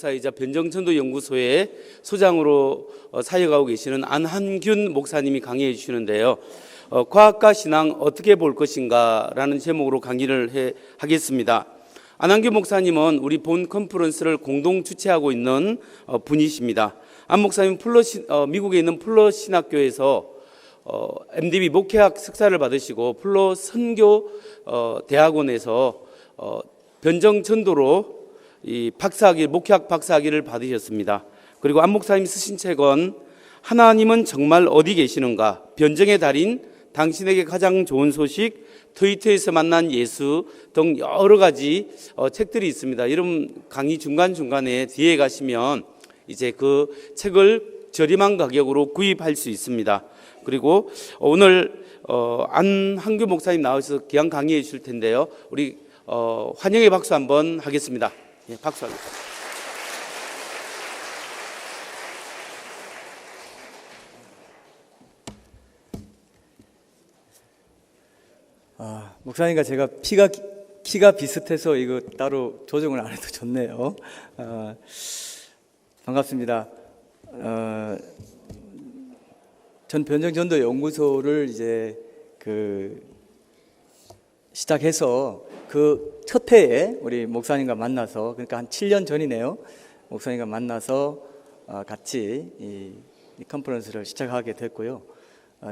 목사이자 변정전도연구소의 소장으로 사역하고 계시는 안한균 목사님이 강의해 주시는데요. 과학과 신앙 어떻게 볼 것인가 라는 제목으로 강의를 하겠습니다. 안한균 목사님은 우리 본 컨퍼런스를 공동 주최하고 있는 분이십니다. 안 목사님은 미국에 있는 플러 신학교에서 MDB 목회학 석사를 받으시고 플러 선교 대학원에서 변정 전도로 이 목회학 박사학위를 받으셨습니다. 그리고 안 목사님 쓰신 책은 하나님은 정말 어디 계시는가, 변정의 달인, 당신에게 가장 좋은 소식, 트위터에서 만난 예수 등 여러 가지 책들이 있습니다. 여러분 강의 중간중간에 뒤에 가시면 이제 그 책을 저렴한 가격으로 구입할 수 있습니다. 그리고 오늘 안한규 목사님 나와서 귀한 강의해 주실 텐데요. 우리 환영의 박수 한번 하겠습니다. 예, 박수 하겠습니다. 목사님과 제가 키가 비슷해서 이거 따로 조정을 안 해도 좋네요. 반갑습니다. 전 변정전도연구소를 이제 시작해서 그 첫 해에 우리 목사님과 만나서, 그러니까 한 7년 전이네요. 목사님과 만나서 같이 이 컨퍼런스를 시작하게 됐고요.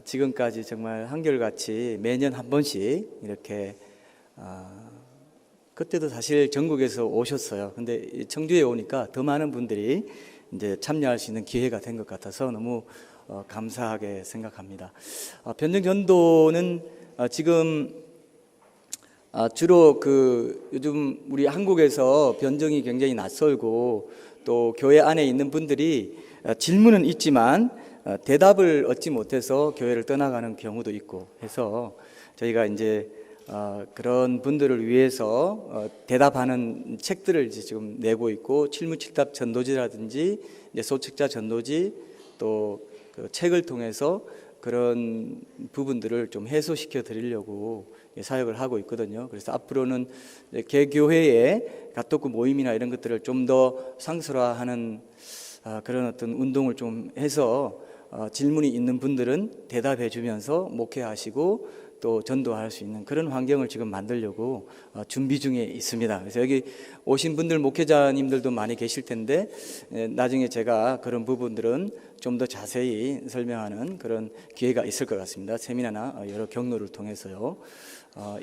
지금까지 정말 한결같이 매년 한 번씩 이렇게 그때도 사실 전국에서 오셨어요. 근데 청주에 오니까 더 많은 분들이 이제 참여할 수 있는 기회가 된 것 같아서 너무 감사하게 생각합니다. 변정전도는 지금 주로 요즘 우리 한국에서 변정이 굉장히 낯설고 또 교회 안에 있는 분들이 질문은 있지만 대답을 얻지 못해서 교회를 떠나가는 경우도 있고 해서 저희가 이제 그런 분들을 위해서 대답하는 책들을 이제 지금 내고 있고, 칠무칠답 전도지라든지 이제 소책자 전도지, 또 그 책을 통해서 그런 부분들을 좀 해소시켜 드리려고 사역을 하고 있거든요. 그래서 앞으로는 개교회의 가톨릭 모임이나 이런 것들을 좀 더 상설화하는 그런 어떤 운동을 좀 해서 질문이 있는 분들은 대답해 주면서 목회하시고 또 전도할 수 있는 그런 환경을 지금 만들려고 준비 중에 있습니다. 그래서 여기 오신 분들, 목회자님들도 많이 계실 텐데 나중에 제가 그런 부분들은 좀 더 자세히 설명하는 그런 기회가 있을 것 같습니다. 세미나나 여러 경로를 통해서요.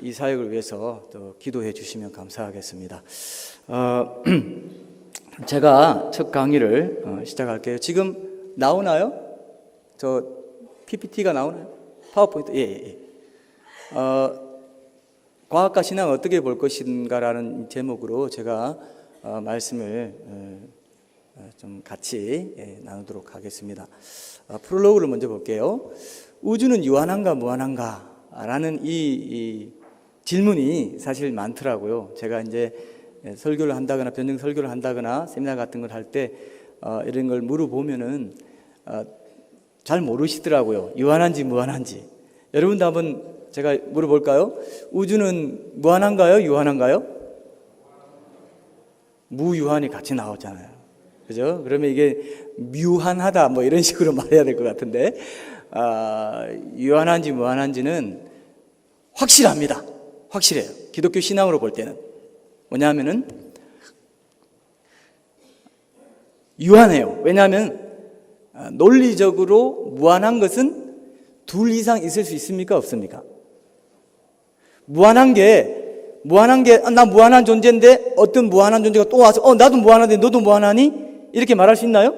이 사역을 위해서 또 기도해 주시면 감사하겠습니다. 제가 첫 강의를 시작할게요. 지금 나오나요? 저 PPT가 나오나요? 파워포인트? 예. 과학과 신앙 어떻게 볼 것인가라는 제목으로 제가 말씀을 좀 같이 나누도록 하겠습니다. 프롤로그를 먼저 볼게요. 우주는 유한한가 무한한가 라는 이 질문이 사실 많더라고요. 제가 이제 설교를 한다거나 변증 설교를 한다거나 세미나 같은 걸 할 때 이런 걸 물어보면은 잘 모르시더라고요. 유한한지 무한한지. 여러분도 한번 제가 물어볼까요? 우주는 무한한가요? 유한한가요? 무유한이 같이 나오잖아요. 그죠? 그러면 이게 뮤한하다 뭐 이런 식으로 말해야 될 것 같은데, 유한한지 무한한지는 확실합니다. 확실해요. 기독교 신앙으로 볼 때는. 뭐냐면은 유한해요. 왜냐하면 논리적으로 무한한 것은 둘 이상 있을 수 있습니까? 없습니까? 무한한 게 나 무한한 존재인데 어떤 무한한 존재가 또 와서 나도 무한한데 너도 무한하니? 이렇게 말할 수 있나요?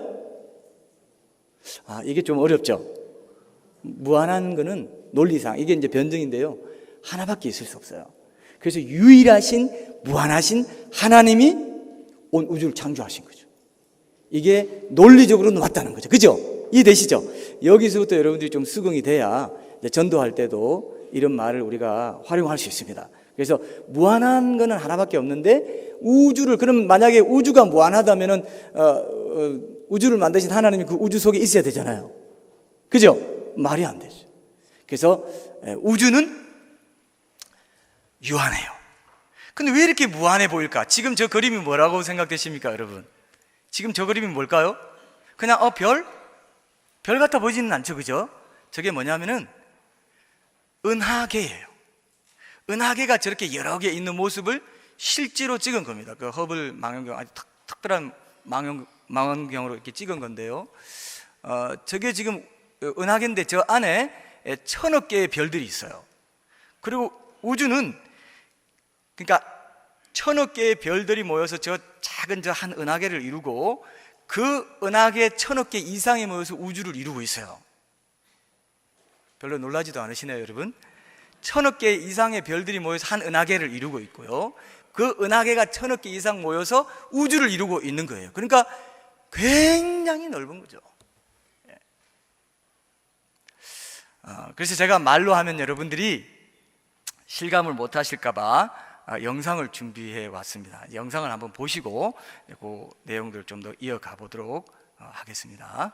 이게 좀 어렵죠. 무한한 거는 논리상 이게 이제 변증인데요. 하나밖에 있을 수 없어요. 그래서 유일하신 무한하신 하나님이 온 우주를 창조하신 거죠. 이게 논리적으로는 맞다는 거죠. 그죠? 이해되시죠? 여기서부터 여러분들이 좀 수긍이 돼야 전도할 때도 이런 말을 우리가 활용할 수 있습니다. 그래서 무한한 거는 하나밖에 없는데 그럼 만약에 우주가 무한하다면은 우주를 만드신 하나님이 그 우주 속에 있어야 되잖아요. 그죠? 말이 안 되죠. 그래서 우주는 유한해요. 근데 왜 이렇게 무한해 보일까? 지금 저 그림이 뭐라고 생각되십니까, 여러분? 지금 저 그림이 뭘까요? 그냥 별 같아 보이지는 않죠, 그죠? 저게 뭐냐면은 은하계예요. 은하계가 저렇게 여러 개 있는 모습을 실제로 찍은 겁니다. 그 허블 망원경, 아주 특별한 망원경으로 이렇게 찍은 건데요. 저게 지금 은하계인데 저 안에 1000억 개의 별들이 있어요. 그리고 우주는 그러니까 1000억 개의 별들이 모여서 저 작은 저 한 은하계를 이루고 그 은하계 1000억 개 이상이 모여서 우주를 이루고 있어요. 별로 놀라지도 않으시네요, 여러분. 1000억 개 이상의 별들이 모여서 한 은하계를 이루고 있고요. 그 은하계가 1000억 개 이상 모여서 우주를 이루고 있는 거예요. 그러니까 굉장히 넓은 거죠. 그래서 제가 말로 하면 여러분들이 실감을 못 하실까봐 영상을 준비해 왔습니다. 영상을 한번 보시고 그 내용들 좀 더 이어가 보도록 하겠습니다.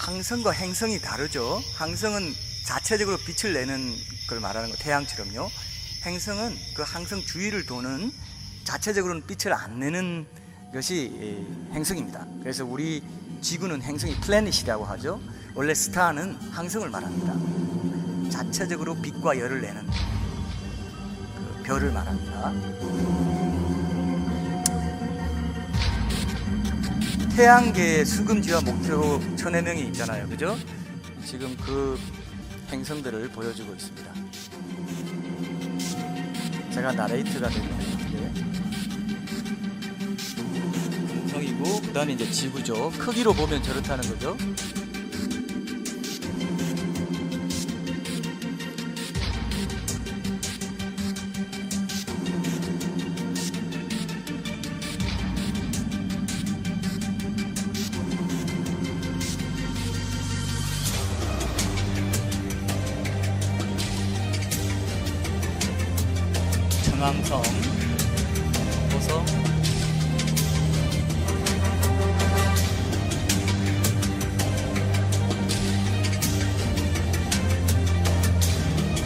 항성과 행성이 다르죠. 항성은 자체적으로 빛을 내는 걸 말하는 거, 태양처럼요. 행성은 그 항성 주위를 도는 자체적으로는 빛을 안 내는 것이 행성입니다. 그래서 우리 지구는 행성이 플래닛이라고 하죠. 원래 스타는 항성을 말합니다. 자체적으로 빛과 열을 내는 그 별을 말합니다. 태양계의 수금지와 목표 천여 명이 있잖아요, 그죠? 지금 그 행성들을 보여주고 있습니다. 제가 나레이트가 됐네요. 행성이고 그 다음에 이제 지구죠. 크기로 보면 저렇다는 거죠. 청항성, 호성,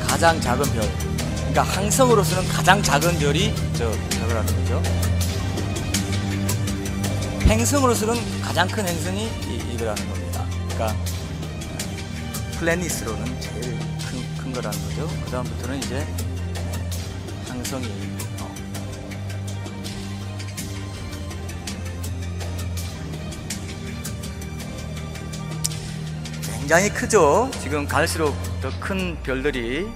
가장 작은 별. 그러니까 항성으로서는 가장 작은 별이 저거라는 거죠. 행성으로서는 가장 큰 행성이 이거라는 겁니다. 그러니까 플래닛으로는 제일 큰 거라는 거죠. 그 다음부터는 이제 항성이 굉장히 크죠. 지금 갈수록 더 큰 별들이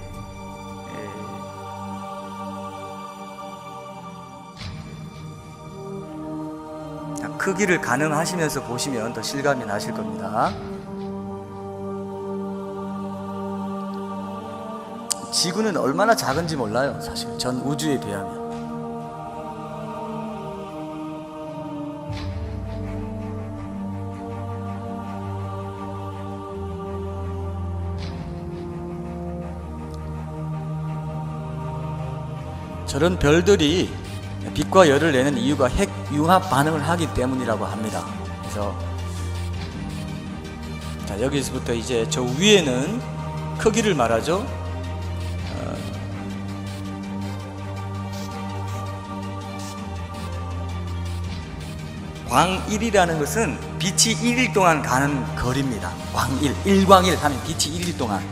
크기를 가늠하시면서 보시면 더 실감이 나실 겁니다. 지구는 얼마나 작은지 몰라요, 사실. 전 우주에 비하면. 저런 별들이 빛과 열을 내는 이유가 핵 융합 반응을 하기 때문이라고 합니다. 그래서 자, 여기서부터 이제 저 위에는 크기를 말하죠. 광일이라는 것은 빛이 1일 동안 가는 거리입니다. 광일, 일광일 하면 빛이 1일 동안.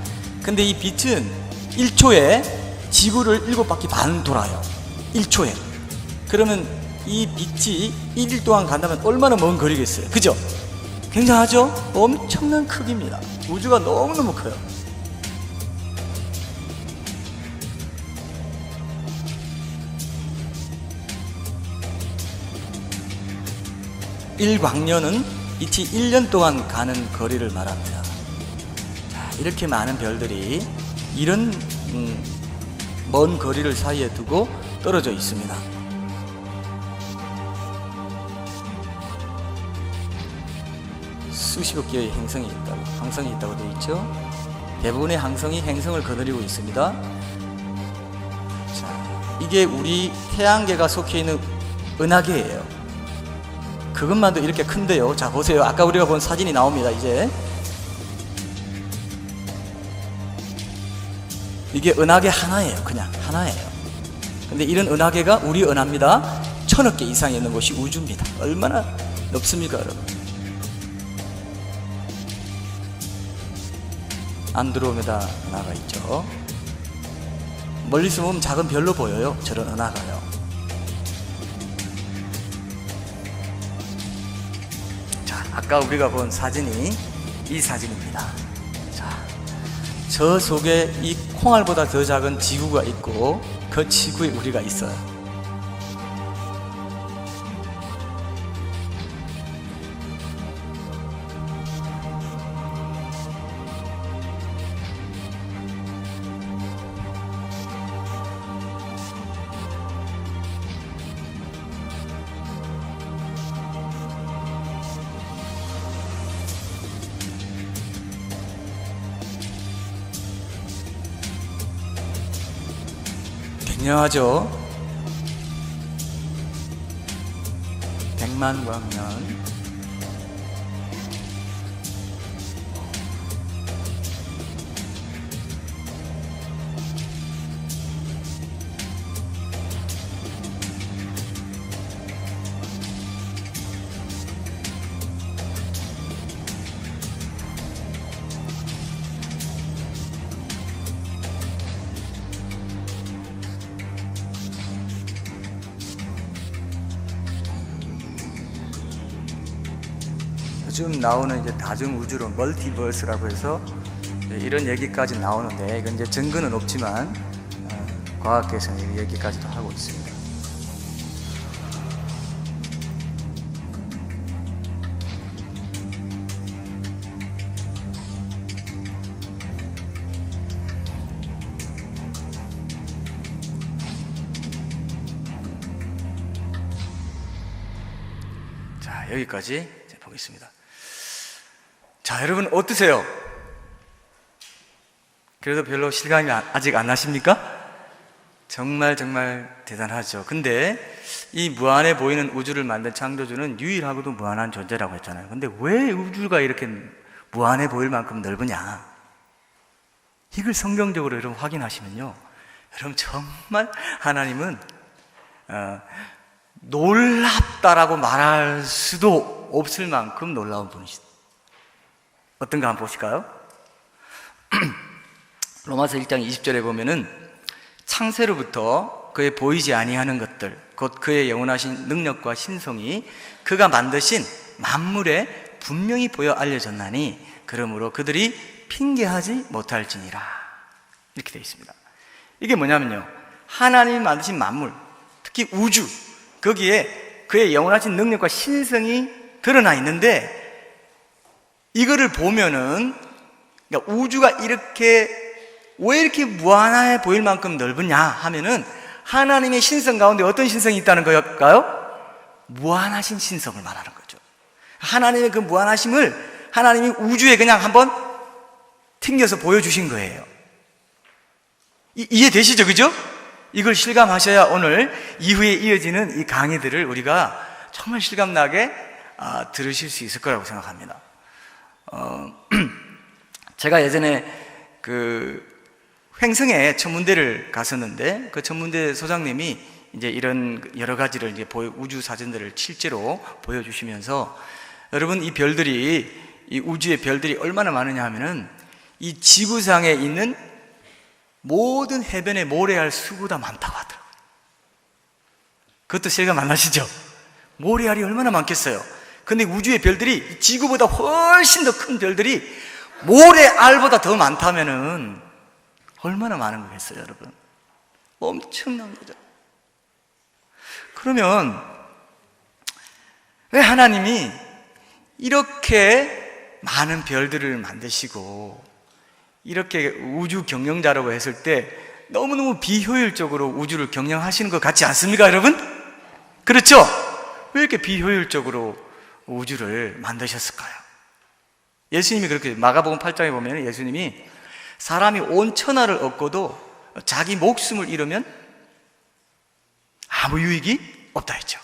근데 이 빛은 1초에 지구를 7바퀴 반 돌아요. 1초에. 그러면 이 빛이 1일 동안 간다면 얼마나 먼 거리겠어요? 그죠? 굉장하죠? 엄청난 크기입니다. 우주가 너무너무 커요. 일광년은 빛이 1년 동안 가는 거리를 말합니다. 자, 이렇게 많은 별들이 이런 먼 거리를 사이에 두고 떨어져 있습니다. 수십억 개의 행성이 있다고, 항성이 있다고 되어 있죠. 대부분의 항성이 행성을 거느리고 있습니다. 자, 이게 우리 태양계가 속해 있는 은하계예요. 그것만도 이렇게 큰데요. 자, 보세요. 아까 우리가 본 사진이 나옵니다. 이제 이게 은하계 하나예요. 그냥 하나예요. 근데 이런 은하계가 우리 은하입니다. 1000억 개 이상 있는 곳이 우주입니다. 얼마나 넓습니까, 여러분? 안드로메다 은하가 있죠. 멀리서 보면 작은 별로 보여요. 저런 은하가요. 자, 아까 우리가 본 사진이 이 사진입니다. 자, 저 속에 이 콩알보다 더 작은 지구가 있고 그 지구에 우리가 있어요. 굉장하죠? 100만 광년. 요즘 나오는 이제 다중우주론, 멀티버스라고 해서 이런 얘기까지 나오는데, 이건 이제 증거는 없지만 과학계에서는 이 얘기까지도 하고 있습니다. 자, 여기까지 보겠습니다. 자, 여러분 어떠세요? 그래도 별로 실감이 아직 안 나십니까? 정말 대단하죠. 근데 이 무한해 보이는 우주를 만든 창조주는 유일하고도 무한한 존재라고 했잖아요. 근데 왜 우주가 이렇게 무한해 보일 만큼 넓으냐? 이걸 성경적으로 여러분 확인하시면요, 여러분 정말 하나님은 놀랍다라고 말할 수도 없을 만큼 놀라운 분이시다. 어떤가 한번 보실까요? 로마서 1장 20절에 보면은 창세로부터 그의 보이지 아니하는 것들, 곧 그의 영원하신 능력과 신성이 그가 만드신 만물에 분명히 보여 알려졌나니 그러므로 그들이 핑계하지 못할지니라. 이렇게 되어 있습니다. 이게 뭐냐면요, 하나님이 만드신 만물, 특히 우주, 거기에 그의 영원하신 능력과 신성이 드러나 있는데, 이거를 보면은, 그러니까 우주가 왜 이렇게 무한해 보일 만큼 넓으냐 하면은 하나님의 신성 가운데 어떤 신성이 있다는 걸까요? 무한하신 신성을 말하는 거죠. 하나님의 그 무한하심을 하나님이 우주에 그냥 한번 튕겨서 보여주신 거예요. 이해되시죠? 그죠? 이걸 실감하셔야 오늘 이후에 이어지는 이 강의들을 우리가 정말 실감나게 들으실 수 있을 거라고 생각합니다. 제가 예전에 그 횡성에 천문대를 갔었는데, 그 천문대 소장님이 이제 이런 여러 가지를 이제 우주 사진들을 실제로 보여주시면서, 여러분 이 별들이, 이 우주의 별들이 얼마나 많으냐 하면은 이 지구상에 있는 모든 해변의 모래알 수보다 많다고 하더라고요. 그것도 실감 안 나시죠? 모래알이 얼마나 많겠어요? 근데 우주의 별들이 지구보다 훨씬 더 큰 별들이 모래알보다 더 많다면은 얼마나 많은 거겠어요, 여러분? 엄청난 거죠. 그러면 왜 하나님이 이렇게 많은 별들을 만드시고 이렇게 우주 경영자라고 했을 때 너무너무 비효율적으로 우주를 경영하시는 것 같지 않습니까, 여러분? 그렇죠? 왜 이렇게 비효율적으로 우주를 만드셨을까요? 예수님이 그렇게, 마가복음 8장에 보면 예수님이 사람이 온 천하를 얻고도 자기 목숨을 잃으면 아무 유익이 없다 했죠.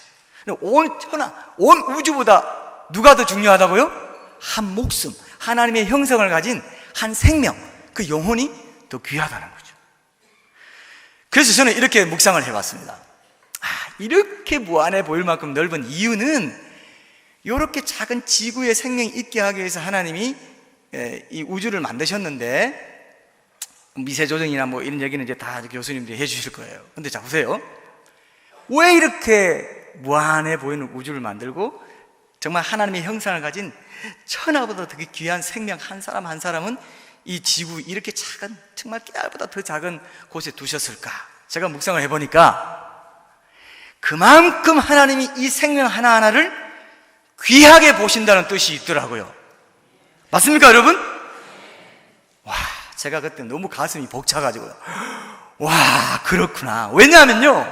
온 천하, 온 우주보다 누가 더 중요하다고요? 한 목숨, 하나님의 형성을 가진 한 생명, 그 영혼이 더 귀하다는 거죠. 그래서 저는 이렇게 묵상을 해봤습니다. 이렇게 무한해 보일 만큼 넓은 이유는 이렇게 작은 지구에 생명이 있게 하기 위해서 하나님이 이 우주를 만드셨는데, 미세 조정이나 뭐 이런 얘기는 이제 다 교수님들이 해주실 거예요. 근데 자, 보세요. 왜 이렇게 무한해 보이는 우주를 만들고 정말 하나님의 형상을 가진 천하보다 더 귀한 생명 한 사람 한 사람은 이 지구 이렇게 작은, 정말 깨알보다 더 작은 곳에 두셨을까? 제가 묵상을 해보니까 그만큼 하나님이 이 생명 하나하나를 귀하게 보신다는 뜻이 있더라고요. 맞습니까, 여러분? 와, 제가 그때 너무 가슴이 벅차가지고요. 와, 그렇구나. 왜냐하면요,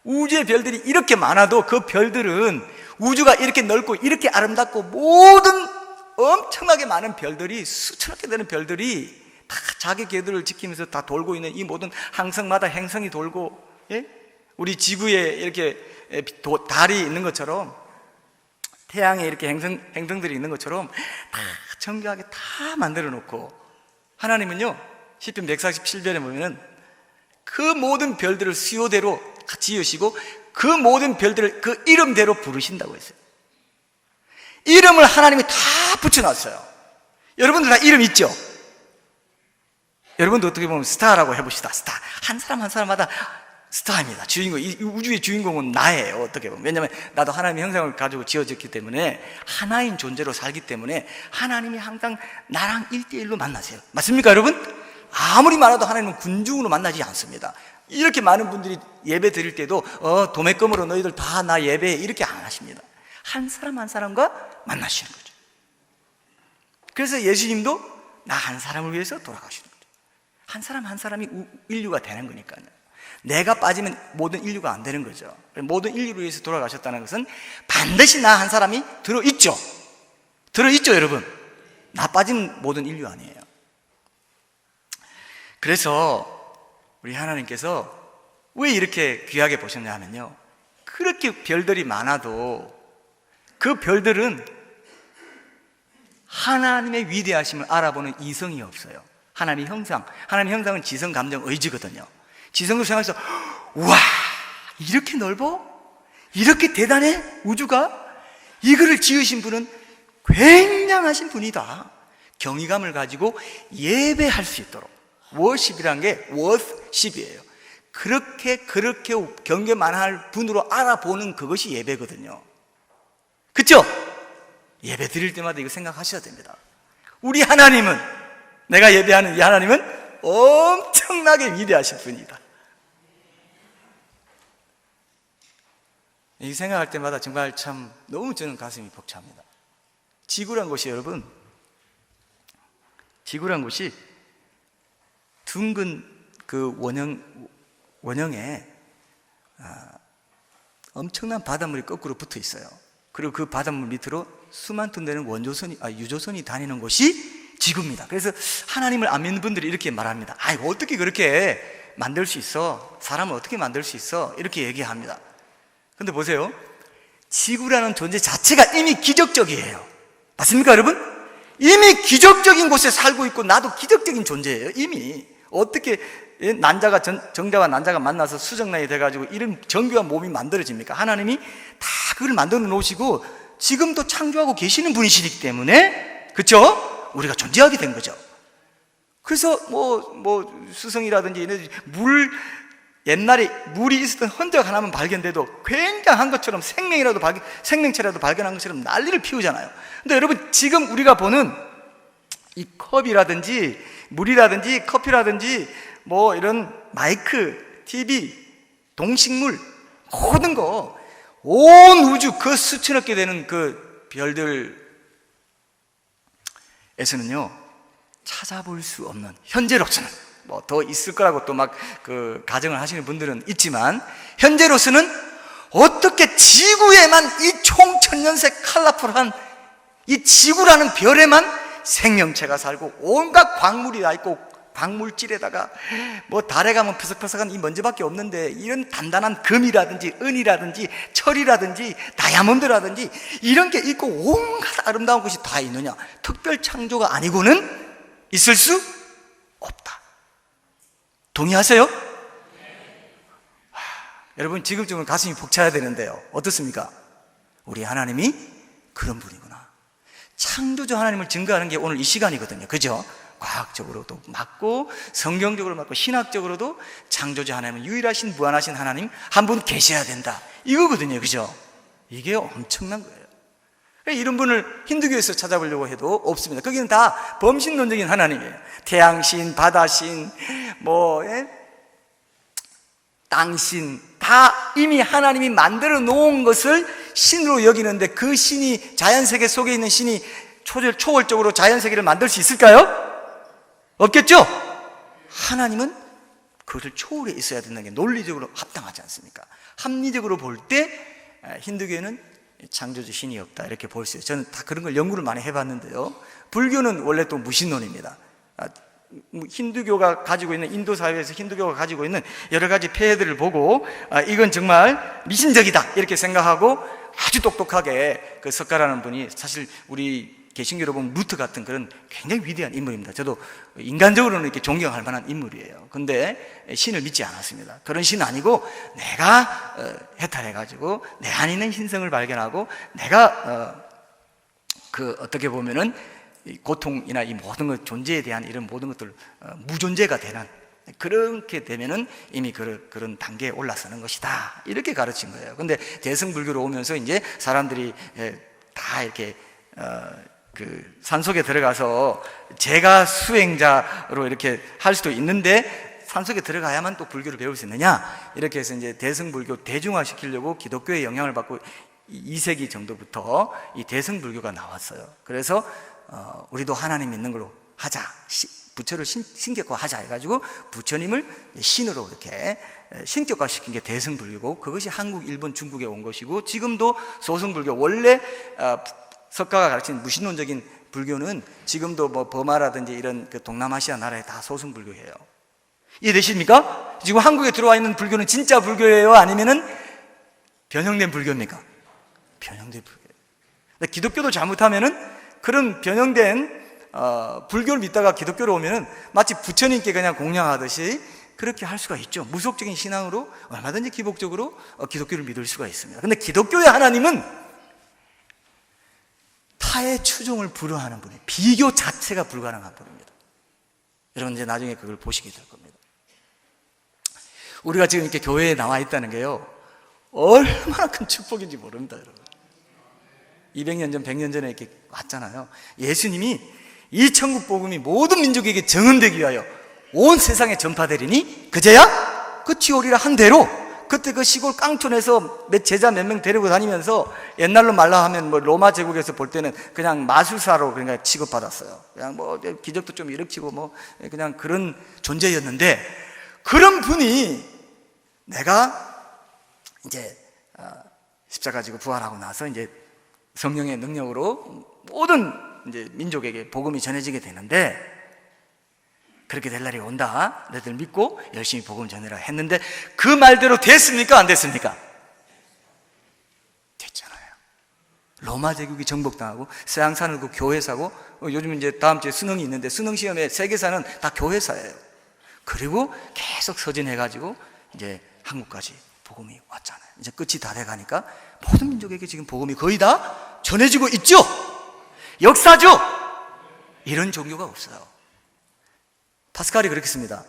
우주의 별들이 이렇게 많아도 그 별들은, 우주가 이렇게 넓고 이렇게 아름답고 모든 엄청나게 많은 별들이, 수천억 개 되는 별들이 다 자기 궤도를 지키면서 다 돌고 있는 이 모든 항성마다 행성이 돌고, 예? 우리 지구에 이렇게 달이 있는 것처럼, 태양에 이렇게 행성들이 있는 것처럼 다 정교하게 다 만들어 놓고, 하나님은요, 시편 147편에 보면은 그 모든 별들을 수요대로 지으시고 그 모든 별들을 그 이름대로 부르신다고 했어요. 이름을 하나님이 다 붙여놨어요. 여러분들 다 이름 있죠? 여러분도 어떻게 보면 스타라고 해봅시다. 스타. 한 사람 한 사람마다 스타입니다. 주인공, 이 우주의 주인공은 나예요. 어떻게 보면. 왜냐하면 나도 하나님의 형상을 가지고 지어졌기 때문에 하나인 존재로 살기 때문에 하나님이 항상 나랑 1대1로 만나세요. 맞습니까, 여러분? 아무리 많아도 하나님은 군중으로 만나지 않습니다. 이렇게 많은 분들이 예배 드릴 때도 도매금으로 너희들 다 나 예배해 이렇게 안 하십니다. 한 사람 한 사람과 만나시는 거죠. 그래서 예수님도 나 한 사람을 위해서 돌아가시는 거죠. 한 사람 한 사람이 인류가 되는 거니까요. 내가 빠지면 모든 인류가 안 되는 거죠. 모든 인류를 위해서 돌아가셨다는 것은 반드시 나 한 사람이 들어있죠. 들어있죠, 여러분. 나 빠지면 모든 인류 아니에요. 그래서 우리 하나님께서 왜 이렇게 귀하게 보셨냐 하면요, 그렇게 별들이 많아도 그 별들은 하나님의 위대하심을 알아보는 이성이 없어요. 하나님의 형상은 지성, 감정, 의지거든요. 지성으로 생각해서 우와, 이렇게 넓어? 이렇게 대단해? 우주가? 이거를 지으신 분은 굉장하신 분이다. 경이감을 가지고 예배할 수 있도록, 워십이란 게 워십이에요. 그렇게 경계만할 분으로 알아보는 그것이 예배거든요. 그렇죠? 예배 드릴 때마다 이거 생각하셔야 됩니다. 우리 하나님은, 내가 예배하는 이 하나님은 엄청나게 위대하신 분이다. 이 생각할 때마다 정말 참 너무 저는 가슴이 벅찹니다. 지구란 것이, 여러분, 지구란 것이 둥근 그 원형에 엄청난 바닷물이 거꾸로 붙어 있어요. 그리고 그 바닷물 밑으로 수만 톤 되는 유조선이 다니는 곳이 지구입니다. 그래서 하나님을 안 믿는 분들이 이렇게 말합니다. 아이고, 어떻게 그렇게 만들 수 있어? 사람을 어떻게 만들 수 있어? 이렇게 얘기합니다. 근데 보세요, 지구라는 존재 자체가 이미 기적적이에요. 맞습니까, 여러분? 이미 기적적인 곳에 살고 있고 나도 기적적인 존재예요. 이미 어떻게 정자와 난자가 만나서 수정란이 돼가지고 이런 정교한 몸이 만들어집니까? 하나님이 다 그걸 만들어 놓으시고 지금도 창조하고 계시는 분이시기 때문에, 그렇죠? 우리가 존재하게 된 거죠. 그래서 수성이라든지 옛날에 물이 있었던 흔적 하나만 발견돼도 굉장한 것처럼 생명체라도 발견한 것처럼 난리를 피우잖아요. 근데 여러분, 지금 우리가 보는 이 컵이라든지 물이라든지 커피라든지 이런 마이크, TV, 동식물, 모든 거, 온 우주 그 수천억 개 되는 그 별들에서는요, 찾아볼 수 없는, 현재로서는 더 있을 거라고 또 가정을 하시는 분들은 있지만, 현재로서는 어떻게 지구에만 이 총천년색 컬러풀한 이 지구라는 별에만 생명체가 살고 온갖 광물이 다 있고, 광물질에다가 달에 가면 퍼석퍼석한 이 먼지밖에 없는데 이런 단단한 금이라든지 은이라든지 철이라든지 다이아몬드라든지 이런 게 있고 온갖 아름다운 것이 다 있느냐? 특별 창조가 아니고는 있을 수 없다. 동의하세요? 여러분, 지금쯤은 가슴이 벅차야 되는데요, 어떻습니까? 우리 하나님이 그런 분이구나. 창조주 하나님을 증거하는 게 오늘 이 시간이거든요. 그죠? 과학적으로도 맞고 성경적으로 맞고 신학적으로도 창조주 하나님은 유일하신 무한하신 하나님 한 분 계셔야 된다, 이거거든요. 그죠? 이게 엄청난 거예요. 이런 분을 힌두교에서 찾아보려고 해도 없습니다. 거기는 다 범신론적인 하나님이에요. 태양신, 바다신, 땅신, 다 이미 하나님이 만들어 놓은 것을 신으로 여기는데, 그 신이, 자연세계 속에 있는 신이 초월적으로 자연세계를 만들 수 있을까요? 없겠죠? 하나님은 그것을 초월해 있어야 된다는 게 논리적으로 합당하지 않습니까? 합리적으로 볼 때 힌두교에는 창조주 신이 없다, 이렇게 볼 수 있어요. 저는 다 그런 걸 연구를 많이 해봤는데요, 불교는 원래 또 무신론입니다. 힌두교가 가지고 있는, 인도 사회에서 힌두교가 가지고 있는 여러 가지 폐해들을 보고 이건 정말 미신적이다 이렇게 생각하고 아주 똑똑하게 그 석가라는 분이, 사실 우리 개신교로 보면 루트 같은 그런 굉장히 위대한 인물입니다. 저도 인간적으로는 이렇게 존경할 만한 인물이에요. 근데 신을 믿지 않았습니다. 그런 신은 아니고 내가 해탈해가지고 내 안에 있는 신성을 발견하고 내가 어떻게 보면은 이 고통이나 이 모든 것, 존재에 대한 이런 모든 것들 무존재가 되는 그렇게 되면은 이미 그런 단계에 올라서는 것이다. 이렇게 가르친 거예요. 근데 대승불교로 오면서 이제 사람들이 다 이렇게 그 산속에 들어가서 제가 수행자로 이렇게 할 수도 있는데 산속에 들어가야만 또 불교를 배울 수 있느냐? 이렇게 해서 이제 대승불교 대중화시키려고 기독교의 영향을 받고 2세기 정도부터 이 대승불교가 나왔어요. 그래서 우리도 하나님 믿는 걸로 하자. 부처를 신격화하자 해가지고 부처님을 신으로 이렇게 신격화시킨 게 대승불교고, 그것이 한국, 일본, 중국에 온 것이고, 지금도 소승불교, 원래 석가가 가르친 무신론적인 불교는 지금도 뭐 버마라든지 이런 그 동남아시아 나라에 다 소승불교예요. 이해되십니까? 지금 한국에 들어와 있는 불교는 진짜 불교예요? 아니면은 변형된 불교입니까? 변형된 불교예요. 근데 기독교도 잘못하면은 그런 변형된 불교를 믿다가 기독교로 오면은 마치 부처님께 그냥 공양하듯이 그렇게 할 수가 있죠. 무속적인 신앙으로 얼마든지 기복적으로 기독교를 믿을 수가 있습니다. 근데 기독교의 하나님은 타의 추종을 불허하는 분이에요. 비교 자체가 불가능한 분입니다. 여러분 이제 나중에 그걸 보시게 될 겁니다. 우리가 지금 이렇게 교회에 나와 있다는 게요, 얼마나 큰 축복인지 모릅니다, 여러분. 200년 전, 100년 전에 이렇게 왔잖아요. 예수님이 이 천국 복음이 모든 민족에게 정언되기 위하여 온 세상에 전파되리니 그제야 끝이 오리라 한 대로, 그때 그 시골 깡촌에서 제자 몇 명 데리고 다니면서, 옛날로 말라 하면 뭐 로마 제국에서 볼 때는 그냥 마술사로 그러니까 취급받았어요. 그냥 뭐 기적도 좀 일으키고 뭐 그냥 그런 존재였는데, 그런 분이 내가 이제 십자가 지고 부활하고 나서 이제 성령의 능력으로 모든 이제 민족에게 복음이 전해지게 되는데, 그렇게 될 날이 온다, 너희들 믿고 열심히 복음 전해라 했는데, 그 말대로 됐습니까? 안 됐습니까? 됐잖아요. 로마 제국이 정복당하고 서양사는 그 교회사고, 요즘 이제 다음 주에 수능이 있는데 수능 시험에 세계사는 다 교회사예요. 그리고 계속 서진해가지고 이제 한국까지 복음이 왔잖아요. 이제 끝이 다 돼가니까 모든 민족에게 지금 복음이 거의 다 전해지고 있죠. 역사죠. 이런 종교가 없어요. 파스칼이 그렇게 씁니다.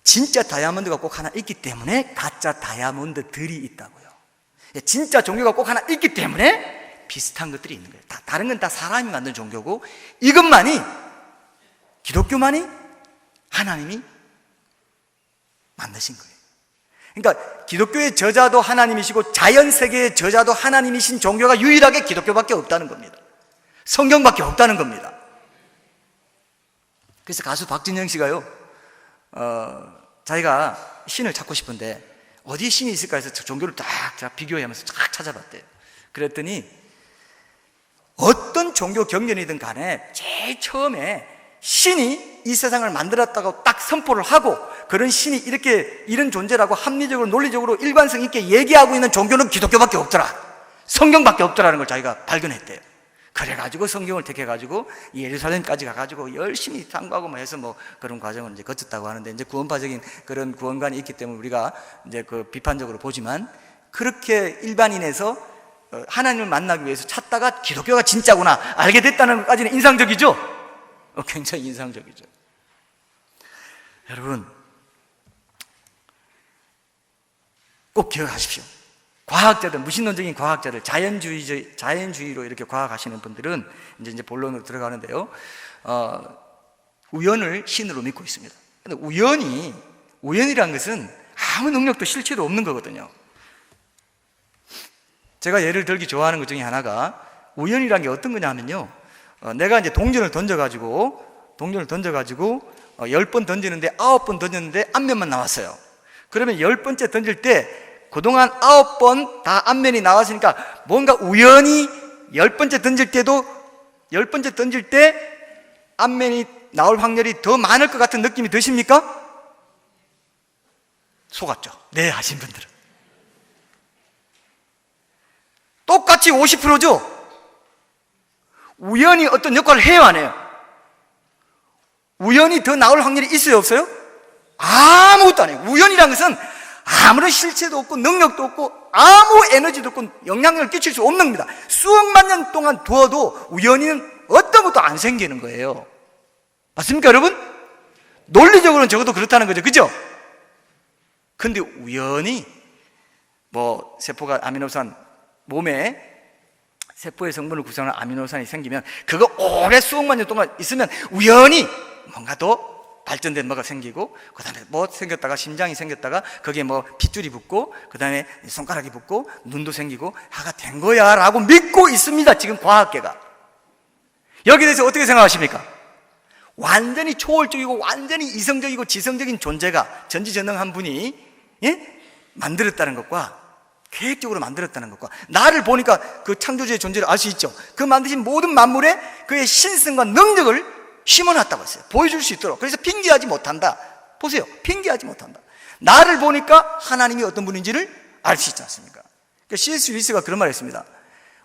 진짜 다이아몬드가 꼭 하나 있기 때문에 가짜 다이아몬드들이 있다고요. 진짜 종교가 꼭 하나 있기 때문에 비슷한 것들이 있는 거예요. 다른 건 다 사람이 만든 종교고, 이것만이, 기독교만이 하나님이 만드신 거예요. 그러니까 기독교의 저자도 하나님이시고 자연세계의 저자도 하나님이신 종교가 유일하게 기독교밖에 없다는 겁니다. 성경밖에 없다는 겁니다. 그래서 가수 박진영 씨가요, 자기가 신을 찾고 싶은데 어디 신이 있을까 해서 종교를 딱 비교하면서 쫙 찾아봤대요. 그랬더니 어떤 종교 경전이든 간에 제일 처음에 신이 이 세상을 만들었다고 딱 선포를 하고, 그런 신이 이런 존재라고 합리적으로 논리적으로 일관성 있게 얘기하고 있는 종교는 기독교밖에 없더라, 성경밖에 없더라는 걸 자기가 발견했대요. 그래가지고 성경을 택해가지고 예루살렘까지 가가지고 열심히 탐구하고 뭐 해서 뭐 그런 과정을 이제 거쳤다고 하는데, 이제 구원파적인 그런 구원관이 있기 때문에 우리가 이제 그 비판적으로 보지만, 그렇게 일반인에서 하나님을 만나기 위해서 찾다가 기독교가 진짜구나 알게 됐다는 것까지는 인상적이죠? 굉장히 인상적이죠. 여러분, 꼭 기억하십시오. 과학자들, 무신론적인 과학자들, 자연주의로 이렇게 과학하시는 분들은 이제 본론으로 들어가는데요, 우연을 신으로 믿고 있습니다. 근데 우연이란 것은 아무 능력도 실체도 없는 거거든요. 제가 예를 들기 좋아하는 것 중에 하나가, 우연이란 게 어떤 거냐 하면요, 내가 이제 동전을 던져가지고 10번 던지는데 9번 던졌는데 앞면만 나왔어요. 그러면 10번째 던질 때 그동안 9번 다 앞면이 나왔으니까 뭔가 우연히 10번째 던질 때 앞면이 나올 확률이 더 많을 것 같은 느낌이 드십니까? 속았죠? 네, 하신 분들은. 똑같이 50%죠? 우연히 어떤 역할을 해요, 안 해요? 우연히 더 나올 확률이 있어요, 없어요? 아무것도 안 해요. 우연이라는 것은 아무런 실체도 없고 능력도 없고 아무 에너지도 없고 영향력을 끼칠 수 없는 겁니다. 수억만 년 동안 두어도 우연히는 어떤 것도 안 생기는 거예요. 맞습니까, 여러분? 논리적으로는 적어도 그렇다는 거죠. 그죠? 근데 우연히 뭐 세포가 아미노산, 몸에 세포의 성분을 구성하는 아미노산이 생기면 그거 오래 수억만 년 동안 있으면 우연히 뭔가 더 발전된 뭐가 생기고, 그 다음에 뭐 생겼다가 심장이 생겼다가 거기에 뭐 핏줄이 붙고 그 다음에 손가락이 붙고 눈도 생기고 하가 된 거야 라고 믿고 있습니다. 지금 과학계가. 여기에 대해서 어떻게 생각하십니까? 완전히 초월적이고 완전히 이성적이고 지성적인 존재가, 전지전능한 분이 만들었다는 것과 계획적으로 만들었다는 것과, 나를 보니까 그 창조주의 존재를 알 수 있죠. 그 만드신 모든 만물에 그의 신성과 능력을 심어놨다고 했어요. 보여줄 수 있도록. 그래서 핑계하지 못한다. 보세요. 핑계하지 못한다. 나를 보니까 하나님이 어떤 분인지를 알 수 있지 않습니까? 그러니까 C.S. 루이스가 그런 말을 했습니다.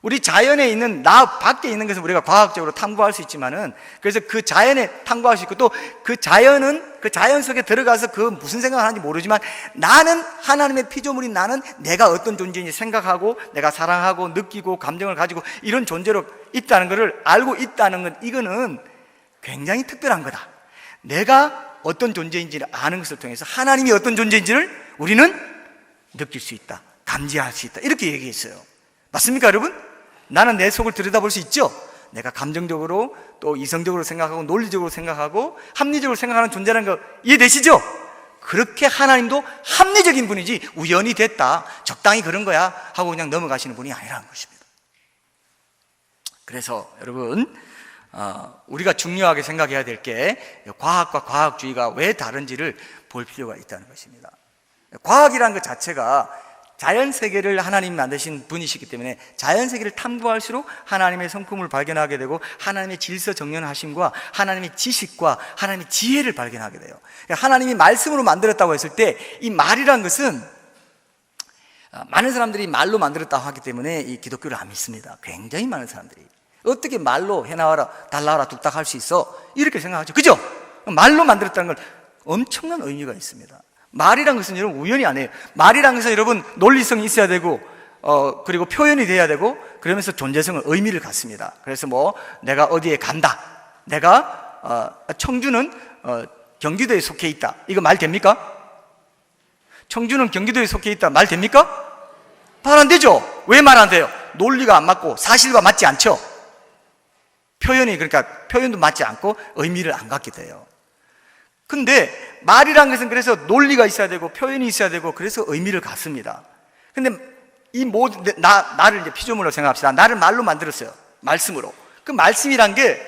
우리 자연에 있는 나 밖에 있는 것은 우리가 과학적으로 탐구할 수 있지만은, 그래서 그 자연에 탐구할 수 있고, 또 그 자연은 그 자연 속에 들어가서 그 무슨 생각을 하는지 모르지만, 나는 하나님의 피조물인 나는 내가 어떤 존재인지 생각하고 내가 사랑하고 느끼고 감정을 가지고 이런 존재로 있다는 것을 알고 있다는 건, 이거는 굉장히 특별한 거다. 내가 어떤 존재인지를 아는 것을 통해서 하나님이 어떤 존재인지를 우리는 느낄 수 있다, 감지할 수 있다, 이렇게 얘기했어요. 맞습니까 여러분? 나는 내 속을 들여다볼 수 있죠? 내가 감정적으로 또 이성적으로 생각하고 논리적으로 생각하고 합리적으로 생각하는 존재라는 거 이해되시죠? 그렇게 하나님도 합리적인 분이지 우연히 됐다, 적당히 그런 거야 하고 그냥 넘어가시는 분이 아니라는 것입니다. 그래서 여러분, 우리가 중요하게 생각해야 될 게 과학과 과학주의가 왜 다른지를 볼 필요가 있다는 것입니다. 과학이라는 것 자체가 자연세계를 하나님이 만드신 분이시기 때문에 자연세계를 탐구할수록 하나님의 성품을 발견하게 되고 하나님의 질서정연하심과 하나님의 지식과 하나님의 지혜를 발견하게 돼요. 하나님이 말씀으로 만들었다고 했을 때 이 말이란 것은, 많은 사람들이 말로 만들었다고 하기 때문에 이 기독교를 안 믿습니다. 굉장히 많은 사람들이. 어떻게 말로 해나와라 달라와라 뚝딱 할 수 있어? 이렇게 생각하죠. 그죠? 말로 만들었다는 걸 엄청난 의미가 있습니다. 말이란 것은 여러분 우연이 아니에요. 말이란 것은 여러분 논리성이 있어야 되고 그리고 표현이 돼야 되고, 그러면서 존재성은 의미를 갖습니다. 그래서 뭐 내가 어디에 간다, 내가 청주는 경기도에 속해 있다, 이거 말 됩니까? 청주는 경기도에 속해 있다 말 됩니까? 말 안 되죠. 왜 말 안 돼요? 논리가 안 맞고 사실과 맞지 않죠. 표현이, 그러니까 표현도 맞지 않고 의미를 안 갖게 돼요. 근데 말이란 것은 그래서 논리가 있어야 되고 표현이 있어야 되고 그래서 의미를 갖습니다. 근데 이 모든, 나를 이제 피조물로 생각합시다. 나를 말로 만들었어요. 말씀으로. 그 말씀이란 게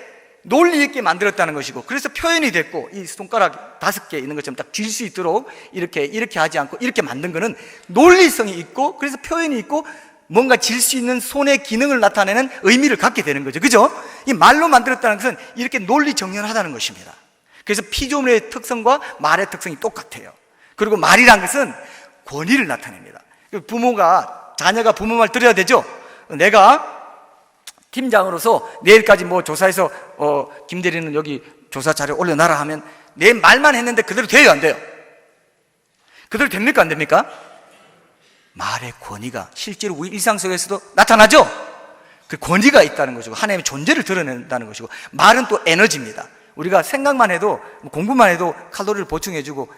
논리 있게 만들었다는 것이고, 그래서 표현이 됐고, 이 손가락 5개 있는 것처럼 딱 쥘 수 있도록 이렇게 하지 않고 이렇게 만든 거는 논리성이 있고, 그래서 표현이 있고, 뭔가 질 수 있는 손의 기능을 나타내는 의미를 갖게 되는 거죠. 그죠? 이 말로 만들었다는 것은 이렇게 논리 정연하다는 것입니다. 그래서 피조물의 특성과 말의 특성이 똑같아요. 그리고 말이란 것은 권위를 나타냅니다. 자녀가 부모 말 들어야 되죠. 내가 팀장으로서 내일까지 뭐 조사해서 김 대리는 여기 조사 자료 올려놔라 하면 내 말만 했는데 그대로 돼요, 안 돼요? 그대로 됩니까, 안 됩니까? 말의 권위가 실제로 우리 일상 속에서도 나타나죠. 그 권위가 있다는 것이고 하나님의 존재를 드러낸다는 것이고, 말은 또 에너지입니다. 우리가 생각만 해도, 공부만 해도 칼로리를 보충해주고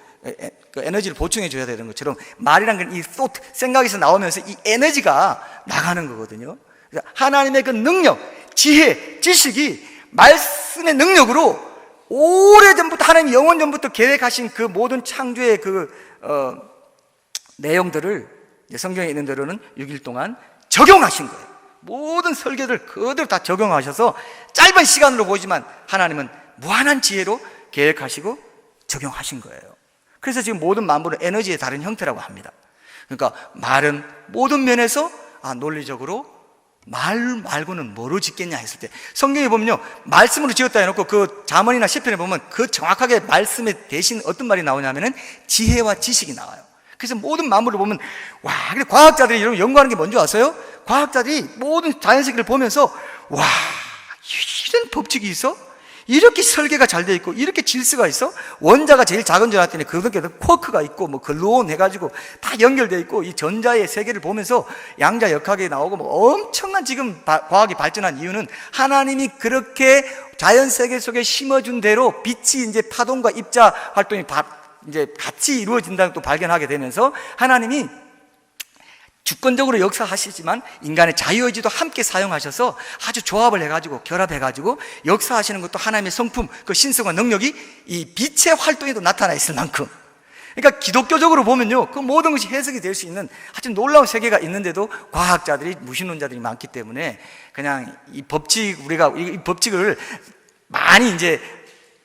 그 에너지를 보충해줘야 되는 것처럼, 말이란 건 이 생각에서 나오면서 이 에너지가 나가는 거거든요. 하나님의 그 능력, 지혜, 지식이 말씀의 능력으로 오래전부터, 하나님 영원전부터 계획하신 그 모든 창조의 그 내용들을 성경에 있는 대로는 6일 동안 적용하신 거예요. 모든 설계들 그대로 다 적용하셔서 짧은 시간으로 보지만 하나님은 무한한 지혜로 계획하시고 적용하신 거예요. 그래서 지금 모든 만물은 에너지의 다른 형태라고 합니다. 그러니까 말은 모든 면에서 논리적으로 말 말고는 뭐로 짓겠냐 했을 때, 성경에 보면요, 말씀으로 지었다 해놓고 그 잠언이나 시편에 보면 그 정확하게 말씀에 대신 어떤 말이 나오냐면은 지혜와 지식이 나와요. 그래서 모든 만물을 보면, 와, 근데 과학자들이 여러분 연구하는 게 뭔지 아세요? 과학자들이 모든 자연세계를 보면서, 와, 이런 법칙이 있어? 이렇게 설계가 잘 돼 있고 이렇게 질서가 있어? 원자가 제일 작은 줄 알았더니 그렇게 쿼크가 있고 뭐 글루온 해가지고 다 연결돼 있고 이 전자의 세계를 보면서 양자 역학이 나오고 뭐 엄청난 지금 과학이 발전한 이유는 하나님이 그렇게 자연 세계 속에 심어준 대로 빛이 이제 파동과 입자 활동이 이제 같이 이루어진다는 또 발견하게 되면서 하나님이 주권적으로 역사하시지만 인간의 자유의지도 함께 사용하셔서 아주 조합을 해가지고 결합해가지고 역사하시는 것도 하나님의 성품, 그 신성과 능력이 이 빛의 활동에도 나타나 있을 만큼, 그러니까 기독교적으로 보면요, 그 모든 것이 해석이 될 수 있는 아주 놀라운 세계가 있는데도 과학자들이, 무신론자들이 많기 때문에 그냥 이 우리가 이 법칙을 많이 이제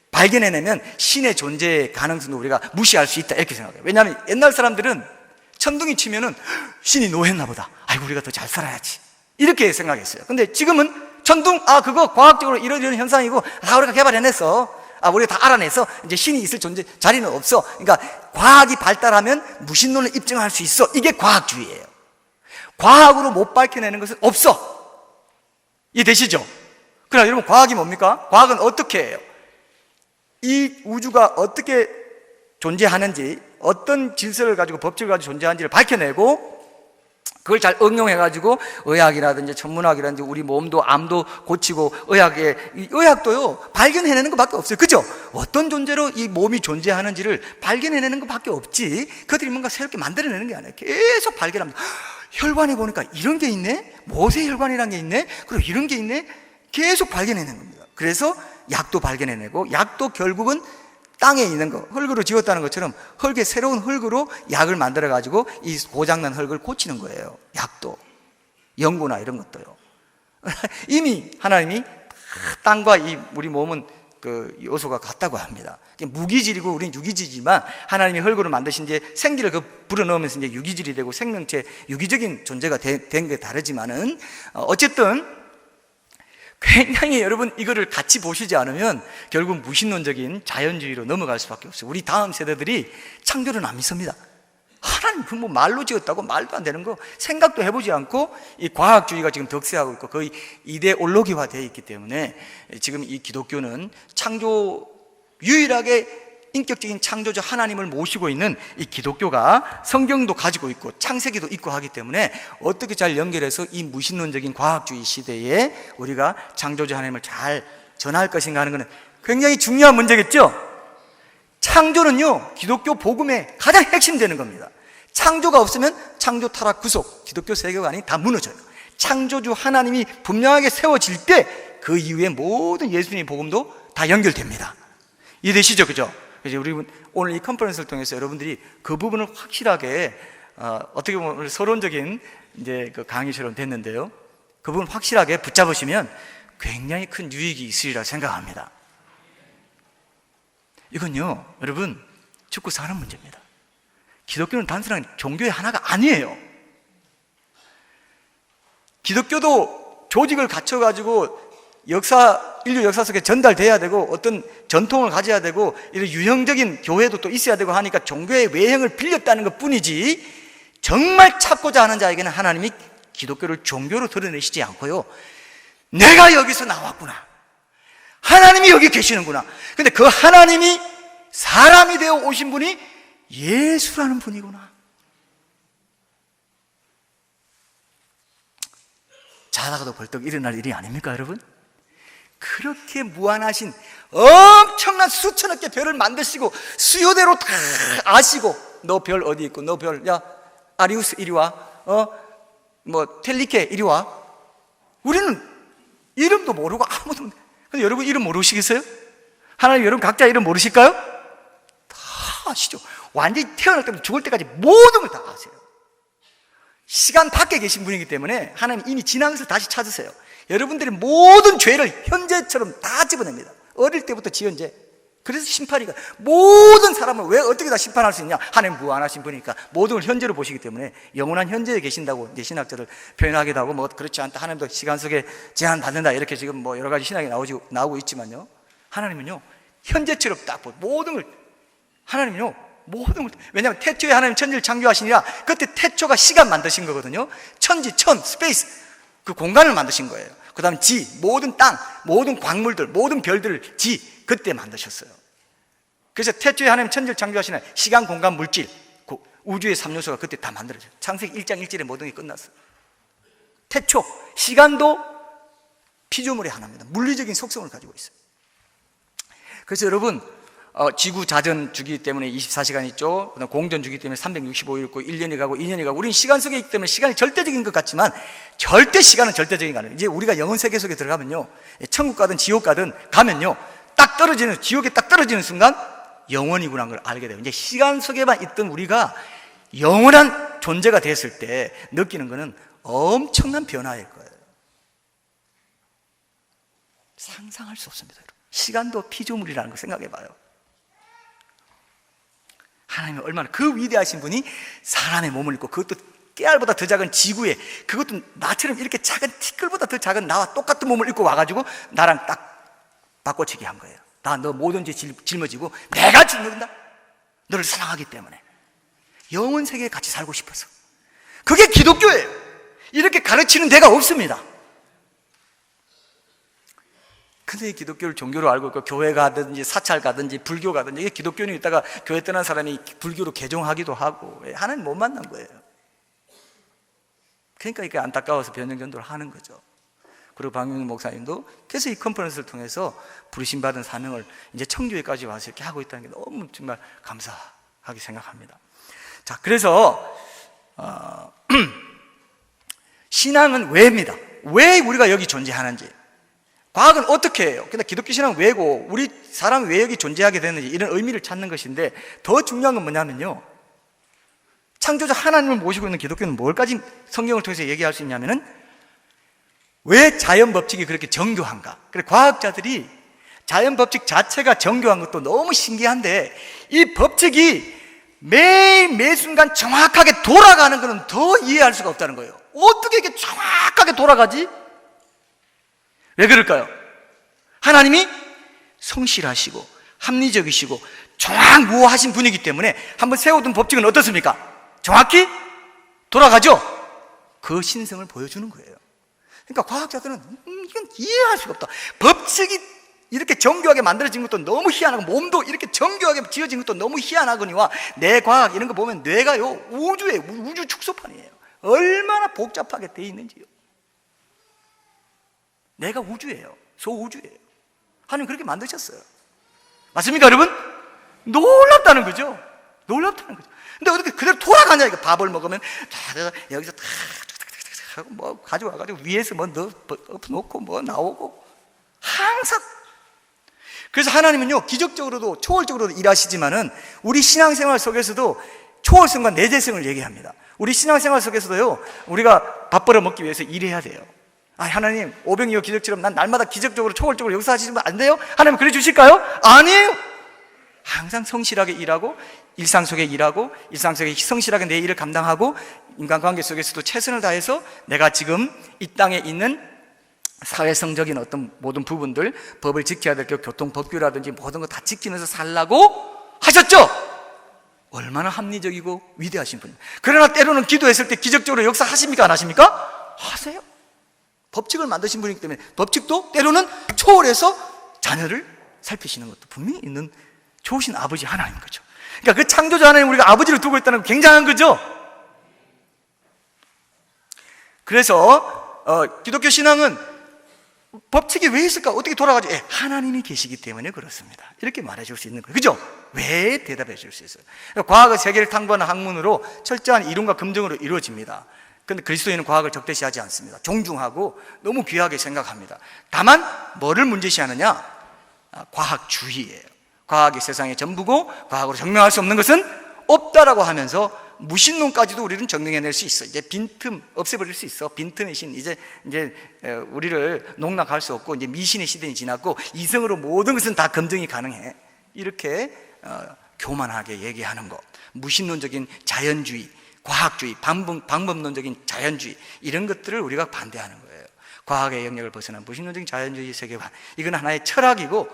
발견해내면 신의 존재의 가능성도 우리가 무시할 수 있다 이렇게 생각해요. 왜냐하면 옛날 사람들은 천둥이 치면은 신이 노했나 보다. 아이고, 우리가 더 잘 살아야지. 이렇게 생각했어요. 근데 지금은 천둥, 그거 과학적으로 이런 현상이고, 다 우리가 개발해냈어. 우리가 다 알아내서 이제 신이 있을 자리는 없어. 그러니까 과학이 발달하면 무신론을 입증할 수 있어. 이게 과학주의예요. 과학으로 못 밝혀내는 것은 없어. 이해되시죠? 그러나 여러분, 과학이 뭡니까? 과학은 어떻게 해요? 이 우주가 어떻게 존재하는지, 어떤 질서를 가지고 법칙을 가지고 존재하는지를 밝혀내고 그걸 잘 응용해가지고 의학이라든지 천문학이라든지 우리 몸도 암도 고치고 의학도요 발견해내는 것밖에 없어요. 그죠? 어떤 존재로 이 몸이 존재하는지를 발견해내는 것밖에 없지 그들이 뭔가 새롭게 만들어내는 게 아니에요. 계속 발견합니다. 혈관에 보니까 이런 게 있네? 모세혈관이라는 게 있네? 그리고 이런 게 있네? 계속 발견해내는 겁니다. 그래서 약도 발견해내고 약도 결국은 땅에 있는 거, 흙으로 지었다는 것처럼 흙에 새로운 흙으로 약을 만들어가지고 이 고장난 흙을 고치는 거예요. 약도, 연고나 이런 것도요. 이미 하나님이 땅과 우리 몸은 그 요소가 같다고 합니다. 무기질이고 우리는 유기질이지만 하나님이 흙으로 만드신 이제 생기를 불어넣으면서 이제 유기질이 되고 생명체, 유기적인 존재가 된 게 다르지만은 어쨌든 굉장히 여러분 이거를 같이 보시지 않으면 결국 무신론적인 자연주의로 넘어갈 수밖에 없어요. 우리 다음 세대들이 창조를 안 믿습니다. 하나님 그 뭐 말로 지었다고 말도 안 되는 거 생각도 해보지 않고 이 과학주의가 지금 덕세하고 있고 거의 이데올로기화 되어 있기 때문에 지금 이 기독교는 유일하게 인격적인 창조주 하나님을 모시고 있는 이 기독교가 성경도 가지고 있고 창세기도 있고 하기 때문에 어떻게 잘 연결해서 이 무신론적인 과학주의 시대에 우리가 창조주 하나님을 잘 전할 것인가 하는 것은 굉장히 중요한 문제겠죠. 창조는요 기독교 복음의 가장 핵심되는 겁니다. 창조가 없으면 창조 타락 구속 기독교 세계관이 다 무너져요. 창조주 하나님이 분명하게 세워질 때 그 이후에 모든 예수님의 복음도 다 연결됩니다. 이해되시죠? 그죠? 그래서 우리 오늘 이 컨퍼런스를 통해서 여러분들이 그 부분을 확실하게 어떻게 보면 서론적인 이제 그 강의처럼 됐는데요. 그 부분 확실하게 붙잡으시면 굉장히 큰 유익이 있으리라 생각합니다. 이건요, 여러분 죽고 사는 문제입니다. 기독교는 단순한 종교의 하나가 아니에요. 기독교도 조직을 갖춰가지고 인류 역사 속에 전달돼야 되고 어떤 전통을 가져야 되고 이런 유형적인 교회도 또 있어야 되고 하니까 종교의 외형을 빌렸다는 것 뿐이지 정말 찾고자 하는 자에게는 하나님이 기독교를 종교로 드러내시지 않고요 내가 여기서 나왔구나 하나님이 여기 계시는구나 근데 그 하나님이 사람이 되어 오신 분이 예수라는 분이구나 자다가도 벌떡 일어날 일이 아닙니까 여러분? 그렇게 무한하신 엄청난 수천억 개 별을 만드시고 수요대로 다 아시고 너 별 어디 있고 너 별 야 아리우스 이리 와 뭐 텔리케 이리 와 우리는 이름도 모르고 아무도 근데 여러분 이름 모르시겠어요? 하나님 여러분 각자 이름 모르실까요? 다 아시죠? 완전히 태어날 때부터 죽을 때까지 모든 걸 다 아세요. 시간 밖에 계신 분이기 때문에 하나님 이미 지난 것을 다시 찾으세요. 여러분들의 모든 죄를 현재처럼 다 집어냅니다. 어릴 때부터 지은 죄. 그래서 심판이가 모든 사람을 왜 어떻게 다 심판할 수 있냐? 하나님 무한하신 분이니까 모든 걸 현재로 보시기 때문에 영원한 현재에 계신다고 이제 신학자들 표현하기도 하고 뭐 그렇지 않다. 하나님도 시간 속에 제한 받는다. 이렇게 지금 뭐 여러 가지 신학이 나오고 있지만요. 하나님은요 현재처럼 딱 모든 걸 하나님은요 모든 걸 왜냐하면 태초에 하나님 천지를 창조하시니라 그때 태초가 시간 만드신 거거든요. 천지, 스페이스 그 공간을 만드신 거예요. 그 다음에 모든 땅, 모든 광물들, 모든 별들을 그때 만드셨어요. 그래서 태초에 하나님 천지를 창조하시는 시간, 공간, 물질, 우주의 3요소가 그때 다 만들어져요. 창세기 1장 1절에 모든 게 끝났어요. 태초, 시간도 피조물의 하나입니다. 물리적인 속성을 가지고 있어요. 그래서 여러분, 지구 자전 주기 때문에 24시간 있죠. 그다음 공전 주기 때문에 365일 있고 1년이 가고 2년이 가고, 우리는 시간 속에 있기 때문에 시간이 절대적인 것 같지만 시간은 절대적인 거 아니에요. 이제 우리가 영혼 세계 속에 들어가면요, 천국 가든 지옥 가든 가면요, 지옥에 딱 떨어지는 순간 영원이구나 걸 알게 돼요. 이제 시간 속에만 있던 우리가 영원한 존재가 됐을 때 느끼는 것은 엄청난 변화일 거예요. 상상할 수 없습니다. 여러분. 시간도 피조물이라는 걸 생각해 봐요. 하나님이 얼마나 그 위대하신 분이 사람의 몸을 입고, 그것도 깨알보다 더 작은 지구에, 그것도 나처럼 이렇게 작은 티끌보다 더 작은 나와 똑같은 몸을 입고 와가지고 나랑 딱 바꿔치기 한 거예요. 너 뭐든지 짊어지고 내가 죽는다. 너를 사랑하기 때문에. 영혼 세계에 같이 살고 싶어서. 그게 기독교예요. 이렇게 가르치는 데가 없습니다. 근데 이 기독교를 종교로 알고 있고, 교회 가든지 사찰 가든지 불교 가든지, 이게 기독교인이 있다가 교회 떠난 사람이 불교로 개종하기도 하고, 하나님 못 만난 거예요. 그러니까 이게 안타까워서 변형전도를 하는 거죠. 그리고 박용준 목사님도 계속 이 컨퍼런스를 통해서 부르심받은 사명을 이제 청교회까지 와서 이렇게 하고 있다는 게 너무 정말 감사하게 생각합니다. 자, 그래서 신앙은 왜입니다. 왜 우리가 여기 존재하는지. 과학은 어떻게 해요? 근데 기독교 신앙은 왜고 우리 사람이 왜 여기 존재하게 되는지, 이런 의미를 찾는 것인데, 더 중요한 건 뭐냐면요, 창조자 하나님을 모시고 있는 기독교는 뭘까지 성경을 통해서 얘기할 수 있냐면은, 왜 자연 법칙이 그렇게 정교한가? 그래, 과학자들이 자연 법칙 자체가 정교한 것도 너무 신기한데, 이 법칙이 매일 매순간 정확하게 돌아가는 것은 더 이해할 수가 없다는 거예요. 어떻게 이렇게 정확하게 돌아가지? 왜 그럴까요? 하나님이 성실하시고 합리적이시고 정확무오하신 분이기 때문에 한번 세워둔 법칙은 어떻습니까? 정확히 돌아가죠? 그 신성을 보여주는 거예요. 그러니까 과학자들은 이건 이해할 수가 없다. 법칙이 이렇게 정교하게 만들어진 것도 너무 희한하고, 몸도 이렇게 정교하게 지어진 것도 너무 희한하거니와, 내 과학 이런 거 보면 뇌가요, 우주 축소판이에요. 얼마나 복잡하게 돼 있는지요. 내가 우주예요. 소우주예요. 하나님 그렇게 만드셨어요. 맞습니까, 여러분? 놀랍다는 거죠. 놀랍다는 거죠. 근데 어떻게 그대로 돌아가냐, 이거. 밥을 먹으면 여기서 하고 뭐 가져와가지고 위에서 뭐 엎어놓고 뭐 나오고, 항상. 그래서 하나님은요, 기적적으로도 초월적으로도 일하시지만은 우리 신앙생활 속에서도 초월성과 내재성을 얘기합니다. 우리 신앙생활 속에서도요, 우리가 밥 벌어 먹기 위해서 일해야 돼요. 하나님, 오병이어 기적처럼 난 날마다 기적적으로 초월적으로 역사하시면 안 돼요? 하나님 그래 주실까요? 아니에요. 항상 성실하게 일하고, 일상 속에 일하고, 일상 속에 성실하게 내 일을 감당하고, 인간관계 속에서도 최선을 다해서 내가 지금 이 땅에 있는 사회성적인 어떤 모든 부분들, 법을 지켜야 될 교통법규라든지 모든 거 다 지키면서 살라고 하셨죠? 얼마나 합리적이고 위대하신 분입니다. 그러나 때로는 기도했을 때 기적적으로 역사하십니까? 안 하십니까? 하세요. 법칙을 만드신 분이기 때문에 법칙도 때로는 초월해서 자녀를 살피시는 것도 분명히 있는 좋으신 아버지 하나님 거죠. 그러니까 그 창조자 하나님 우리가 아버지를 두고 있다는 건 굉장한 거죠. 그래서 기독교 신앙은 법칙이 왜 있을까? 어떻게 돌아가지? 하나님이 계시기 때문에 그렇습니다. 이렇게 말해줄 수 있는 거예요. 그죠? 왜 대답해 줄 수 있어요? 과학의 세계를 탐구하는 학문으로 철저한 이론과 검증으로 이루어집니다. 그런데 그리스도인은 과학을 적대시하지 않습니다. 존중하고 너무 귀하게 생각합니다. 다만 뭐를 문제시하느냐? 과학주의예요. 과학이 세상의 전부고 과학으로 증명할 수 없는 것은 없다라고 하면서 무신론까지도 우리는 증명해낼 수 있어. 이제 빈틈 없애버릴 수 있어. 빈틈의 신. 이제 우리를 농락할 수 없고 이제 미신의 시대는 지났고 이성으로 모든 것은 다 검증이 가능해. 이렇게 교만하게 얘기하는 것. 무신론적인 자연주의, 과학주의, 방법론적인 자연주의, 이런 것들을 우리가 반대하는 거예요. 과학의 영역을 벗어난 무신론적인 자연주의 세계관. 이건 하나의 철학이고,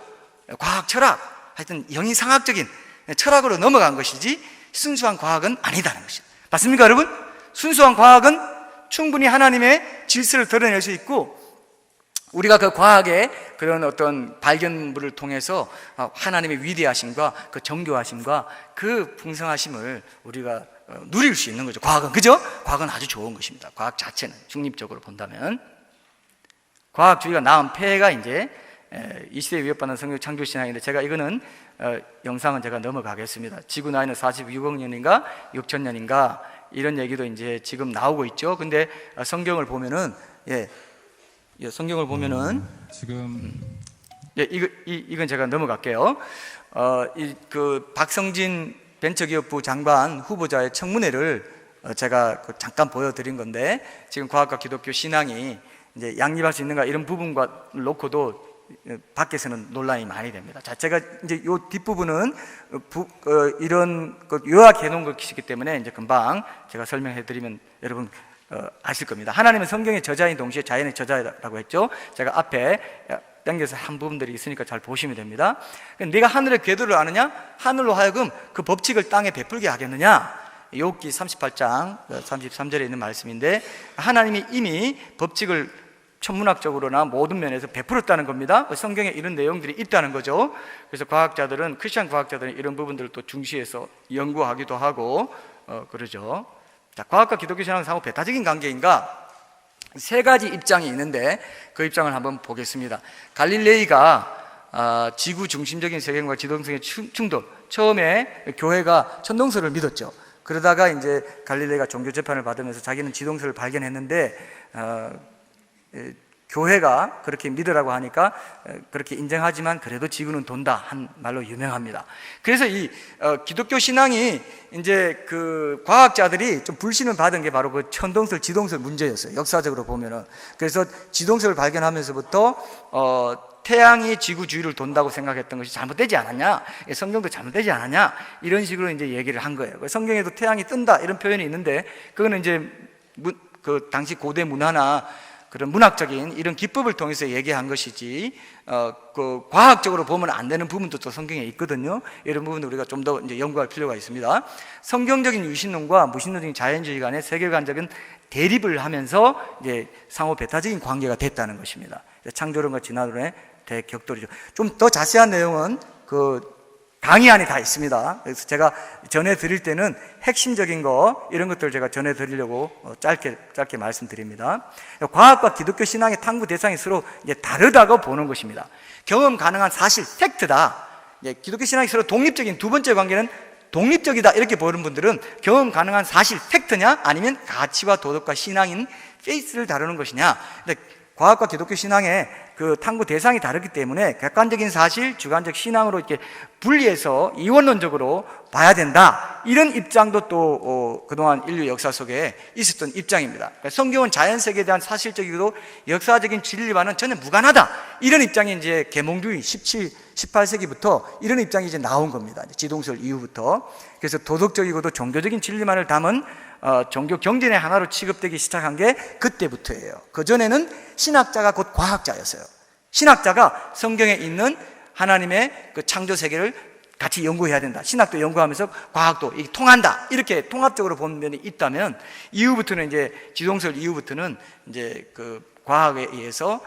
과학 철학, 하여튼 영인상학적인 철학으로 넘어간 것이지 순수한 과학은 아니다는 것이죠. 맞습니까, 여러분? 순수한 과학은 충분히 하나님의 질서를 드러낼 수 있고, 우리가 그 과학의 그런 어떤 발견물을 통해서 하나님의 위대하심과 그 정교하심과 그 풍성하심을 우리가 누릴 수 있는 거죠. 과학은, 그죠? 과학은 아주 좋은 것입니다. 과학 자체는 중립적으로 본다면. 과학주의가 낳은 폐해가 이제 이 시대에 위협받는 성경 창조신앙인데, 제가 이거는 영상은 제가 넘어가겠습니다. 지구 나이는 46억 년인가 6천 년인가 이런 얘기도 이제 지금 나오고 있죠. 근데 성경을 보면은 성경을 보면은 지금 이건 제가 넘어갈게요. 그 박성진 벤처기업부 장관 후보자의 청문회를 제가 잠깐 보여드린 건데, 지금 과학과 기독교 신앙이 이제 양립할 수 있는가 이런 부분과 놓고도 밖에서는 논란이 많이 됩니다. 자, 제가 이제 요 뒷부분은 이런 요약해 놓은 것이기 때문에 이제 금방 제가 설명해 드리면 여러분 아실 겁니다. 하나님은 성경의 저자인 동시에 자연의 저자라고 했죠. 제가 앞에 당겨서 한 부분들이 있으니까 잘 보시면 됩니다. 네가 하늘의 궤도를 아느냐? 하늘로 하여금 그 법칙을 땅에 베풀게 하겠느냐? 욥기 38장 33절에 있는 말씀인데, 하나님이 이미 법칙을 천문학적으로나 모든 면에서 베풀었다는 겁니다. 성경에 이런 내용들이 있다는 거죠. 그래서 과학자들은, 크리스천 과학자들은 이런 부분들을 또 중시해서 연구하기도 하고 그러죠. 자, 과학과 기독교 신앙은 상호 배타적인 관계인가? 세 가지 입장이 있는데 그 입장을 한번 보겠습니다. 갈릴레이가 지구 중심적인 세계관과 지동성의 충돌, 처음에 교회가 천동설을 믿었죠. 그러다가 이제 갈릴레이가 종교 재판을 받으면서 자기는 지동설을 발견했는데 교회가 그렇게 믿으라고 하니까 그렇게 인정하지만 그래도 지구는 돈다 한 말로 유명합니다. 그래서 이 기독교 신앙이 이제 그 과학자들이 좀 불신을 받은 게 바로 그 천동설, 지동설 문제였어요. 역사적으로 보면은. 그래서 지동설을 발견하면서부터 태양이 지구 주위를 돈다고 생각했던 것이 잘못되지 않았냐, 성경도 잘못되지 않았냐, 이런 식으로 이제 얘기를 한 거예요. 성경에도 태양이 뜬다 이런 표현이 있는데, 그거는 이제 그 당시 고대 문화나 그런 문학적인 이런 기법을 통해서 얘기한 것이지, 그 과학적으로 보면 안 되는 부분도 또 성경에 있거든요. 이런 부분도 우리가 좀 더 이제 연구할 필요가 있습니다. 성경적인 유신론과 무신론적인 자연주의 간의 세계관적인 대립을 하면서 이제 상호 배타적인 관계가 됐다는 것입니다. 창조론과 진화론의 대격돌이죠. 좀 더 자세한 내용은 그 강의 안에 다 있습니다. 그래서 제가 전해드릴 때는 핵심적인 거, 이런 것들을 제가 전해드리려고 짧게 말씀드립니다. 과학과 기독교 신앙의 탐구 대상이 서로 이제 다르다고 보는 것입니다. 경험 가능한 사실, 팩트다. 기독교 신앙이 서로 독립적인 두 번째 관계는 독립적이다 이렇게 보는 분들은 경험 가능한 사실, 팩트냐, 아니면 가치와 도덕과 신앙인 페이스를 다루는 것이냐. 근데 과학과 기독교 신앙의 그 탐구 대상이 다르기 때문에 객관적인 사실, 주관적 신앙으로 이렇게 분리해서 이원론적으로 봐야 된다, 이런 입장도 또 그동안 인류 역사 속에 있었던 입장입니다. 그러니까 성경은 자연 세계에 대한 사실적이고 역사적인 진리와는 전혀 무관하다, 이런 입장이 이제 계몽주의 18세기부터 이런 입장이 이제 나온 겁니다. 지동설 이후부터. 그래서 도덕적이고도 종교적인 진리만을 담은 종교 경전의 하나로 취급되기 시작한 게 그때부터예요. 그전에는 신학자가 곧 과학자였어요. 신학자가 성경에 있는 하나님의 그 창조 세계를 같이 연구해야 된다, 신학도 연구하면서 과학도 통한다, 이렇게 통합적으로 보는 면이 있다면, 이후부터는 이제 지동설 이후부터는 이제 그 과학에 의해서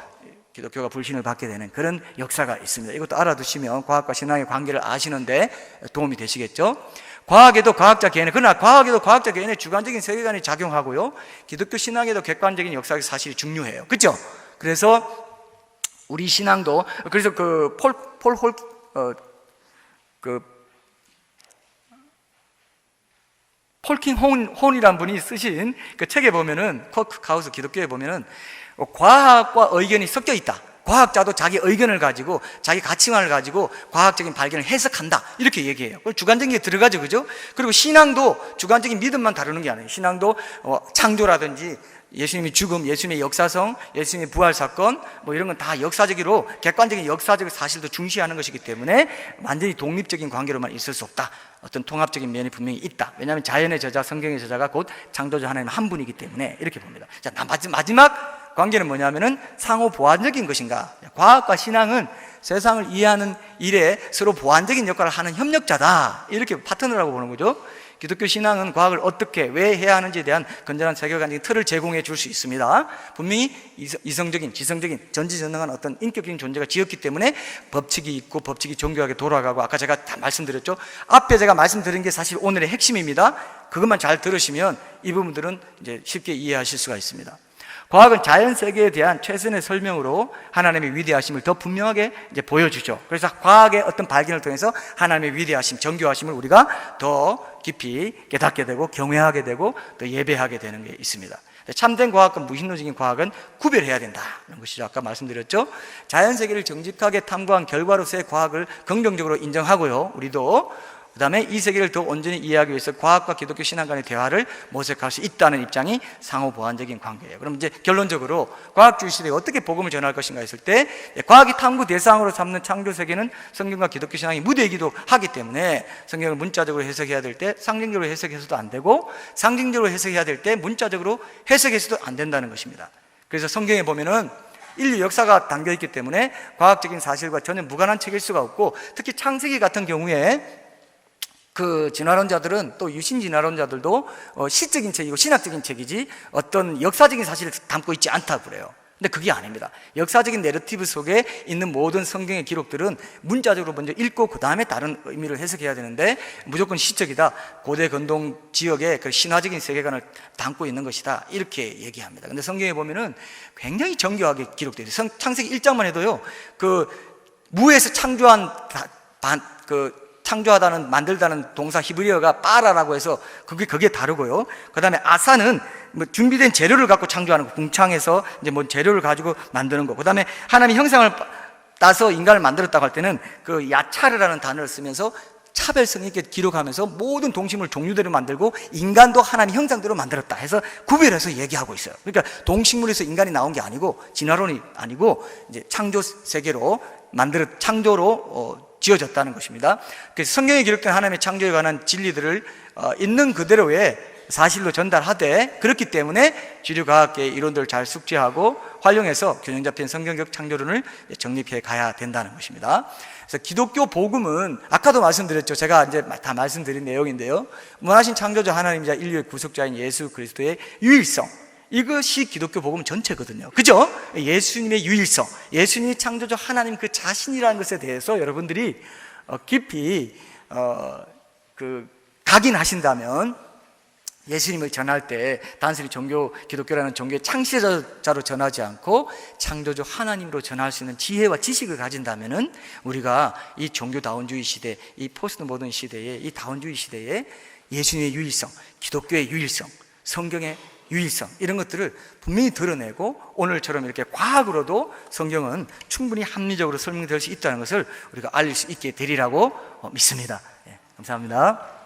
기독교가 불신을 받게 되는 그런 역사가 있습니다. 이것도 알아두시면 과학과 신앙의 관계를 아시는데 도움이 되시겠죠? 과학에도 과학자 개인의, 그러나 과학에도 과학자 개인의 주관적인 세계관이 작용하고요, 기독교 신앙에도 객관적인 역사적 사실이 중요해요. 그렇죠? 그래서 우리 신앙도, 그래서 그 폴킹 혼이란 분이 쓰신 그 책에 보면은, 커크하우스 기독교에 보면은 과학과 의견이 섞여 있다. 과학자도 자기 의견을 가지고 자기 가치관을 가지고 과학적인 발견을 해석한다, 이렇게 얘기해요. 주관적인 게 들어가죠, 그죠? 그리고 신앙도 주관적인 믿음만 다루는 게 아니에요. 신앙도 창조라든지 예수님의 죽음, 예수님의 역사성, 예수님의 부활 사건, 뭐 이런 건 다 역사적으로 객관적인 역사적 사실도 중시하는 것이기 때문에 완전히 독립적인 관계로만 있을 수 없다. 어떤 통합적인 면이 분명히 있다. 왜냐하면 자연의 저자, 성경의 저자가 곧 창조자 하나님 한 분이기 때문에 이렇게 봅니다. 자, 마지막 관계는 뭐냐면은 상호 보완적인 것인가. 과학과 신앙은 세상을 이해하는 일에 서로 보완적인 역할을 하는 협력자다, 이렇게 파트너라고 보는 거죠. 기독교 신앙은 과학을 어떻게 왜 해야 하는지에 대한 건전한 세계관적인 틀을 제공해 줄 수 있습니다. 분명히 이성적인, 지성적인, 전지전능한 어떤 인격적인 존재가 지었기 때문에 법칙이 있고 법칙이 정교하게 돌아가고, 아까 제가 다 말씀드렸죠. 앞에 제가 말씀드린 게 사실 오늘의 핵심입니다. 그것만 잘 들으시면 이 부분들은 이제 쉽게 이해하실 수가 있습니다. 과학은 자연 세계에 대한 최선의 설명으로 하나님의 위대하심을 더 분명하게 이제 보여주죠. 그래서 과학의 어떤 발견을 통해서 하나님의 위대하심, 정교하심을 우리가 더 깊이 깨닫게 되고 경외하게 되고 또 예배하게 되는 게 있습니다. 참된 과학과 무신론적인 과학은 구별해야 된다는 것이죠. 아까 말씀드렸죠. 자연 세계를 정직하게 탐구한 결과로서의 과학을 긍정적으로 인정하고요. 우리도 그 다음에 이 세계를 더 온전히 이해하기 위해서 과학과 기독교 신앙 간의 대화를 모색할 수 있다는 입장이 상호 보완적인 관계예요. 그럼 이제 결론적으로 과학주의 시대에 어떻게 복음을 전할 것인가 했을 때, 과학이 탐구 대상으로 삼는 창조 세계는 성경과 기독교 신앙이 무대이기도 하기 때문에 성경을 문자적으로 해석해야 될 때 상징적으로 해석해서도 안 되고, 상징적으로 해석해야 될 때 문자적으로 해석해서도 안 된다는 것입니다. 그래서 성경에 보면은 인류 역사가 담겨있기 때문에 과학적인 사실과 전혀 무관한 책일 수가 없고, 특히 창세기 같은 경우에 그 진화론자들은, 또 유신 진화론자들도 시적인 책이고 신학적인 책이지 어떤 역사적인 사실을 담고 있지 않다고 그래요. 근데 그게 아닙니다. 역사적인 내러티브 속에 있는 모든 성경의 기록들은 문자적으로 먼저 읽고 그 다음에 다른 의미를 해석해야 되는데, 무조건 시적이다, 고대 근동 지역의 그 신화적인 세계관을 담고 있는 것이다, 이렇게 얘기합니다. 근데 성경에 보면은 굉장히 정교하게 기록되어 있어요. 창세기 1장만 해도요, 그 무에서 창조한 창조하다는, 만들다는 동사 히브리어가 빠라라고 해서 그게 다르고요. 그 다음에 아사는 뭐 준비된 재료를 갖고 창조하는 거, 궁창에서 이제 뭐 재료를 가지고 만드는 거. 그 다음에 하나님의 형상을 따서 인간을 만들었다고 할 때는 그 야차르라는 단어를 쓰면서 차별성 있게 기록하면서 모든 동식물 종류대로 만들고 인간도 하나님 형상대로 만들었다 해서 구별해서 얘기하고 있어요. 그러니까 동식물에서 인간이 나온 게 아니고, 진화론이 아니고 이제 창조 세계로 창조로 지어졌다는 것입니다. 그래서 성경에 기록된 하나님의 창조에 관한 진리들을 있는 그대로의 사실로 전달하되, 그렇기 때문에 주류과학계의 이론들을 잘 숙지하고 활용해서 균형 잡힌 성경적 창조론을 정립해 가야 된다는 것입니다. 그래서 기독교 복음은 아까도 말씀드렸죠. 제가 이제 다 말씀드린 내용인데요. 무한하신 창조자 하나님이자 인류의 구속자인 예수 그리스도의 유일성, 이것이 기독교 복음 전체거든요. 그죠? 예수님의 유일성, 예수님이 창조주 하나님 그 자신이라는 것에 대해서 여러분들이 깊이 각인하신다면, 예수님을 전할 때 단순히 기독교라는 종교의 창시자로 전하지 않고 창조주 하나님으로 전할 수 있는 지혜와 지식을 가진다면은, 우리가 이 종교다원주의 시대, 이 포스트 모던 시대에, 이 다원주의 시대에 예수님의 유일성, 기독교의 유일성, 성경의 유일성, 이런 것들을 분명히 드러내고, 오늘처럼 이렇게 과학으로도 성경은 충분히 합리적으로 설명될 수 있다는 것을 우리가 알릴 수 있게 되리라고 믿습니다. 감사합니다.